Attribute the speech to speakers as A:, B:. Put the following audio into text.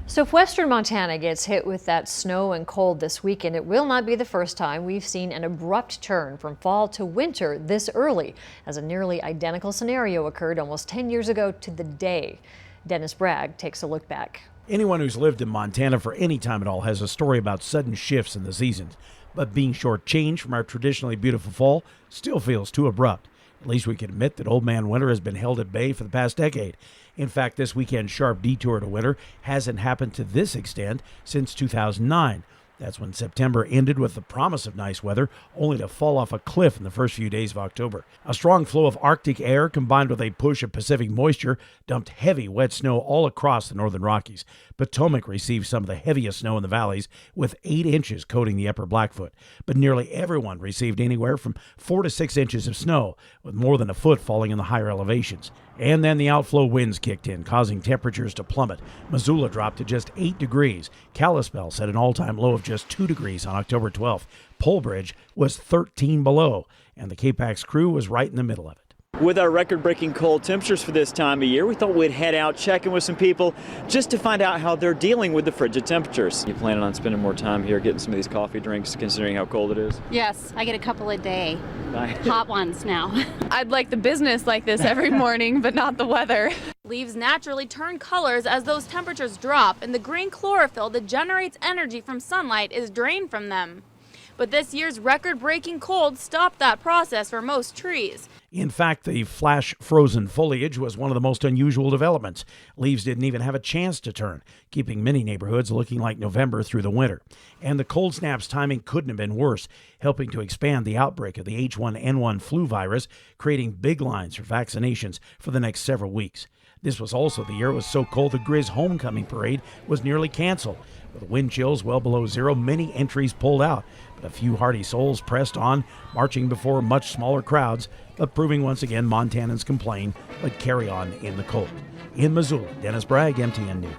A: So if western Montana gets hit with that snow and cold this weekend, it will not be the first time we've seen an abrupt turn from fall to winter this early, as a nearly identical scenario occurred almost 10 years ago to the day. Dennis Bragg takes a look back.
B: Anyone who's lived in Montana for any time at all has a story about sudden shifts in the seasons, but being shortchanged from our traditionally beautiful fall still feels too abrupt. At least we can admit that Old Man Winter has been held at bay for the past decade. In fact, this weekend's sharp detour to winter hasn't happened to this extent since 2009. That's when September ended with the promise of nice weather, only to fall off a cliff in the first few days of October. A strong flow of Arctic air combined with a push of Pacific moisture dumped heavy, wet snow all across the northern Rockies. Potomac received some of the heaviest snow in the valleys, with 8 inches coating the upper Blackfoot. But nearly everyone received anywhere from 4 to 6 inches of snow, with more than a foot falling in the higher elevations. And then the outflow winds kicked in, causing temperatures to plummet. Missoula dropped to just 8 degrees. Kalispell set an all-time low of just 2 degrees on October 12th. Polebridge was 13 below, and the KPAX crew was right in the middle of it.
C: With our record-breaking cold temperatures for this time of year, we thought we'd head out checking with some people just to find out how they're dealing with the frigid temperatures. You planning on spending more time here getting some of these coffee drinks, considering how cold it is?
D: Yes, I get a couple a day.
C: Nice.
D: Hot ones now.
E: I'd like the business like this every morning, but not the weather.
F: Leaves naturally turn colors as those temperatures drop, and the green chlorophyll that generates energy from sunlight is drained from them. But this year's record-breaking cold stopped that process for most trees.
B: In fact, the flash-frozen foliage was one of the most unusual developments. Leaves didn't even have a chance to turn, keeping many neighborhoods looking like November through the winter. And the cold snap's timing couldn't have been worse, helping to expand the outbreak of the H1N1 flu virus, creating big lines for vaccinations for the next several weeks. This was also the year it was so cold the Grizz homecoming parade was nearly canceled. With wind chills well below zero, many entries pulled out, but a few hardy souls pressed on, marching before much smaller crowds, but proving once again Montanans complain, but carry on in the cold. In Missoula, Dennis Bragg, MTN News.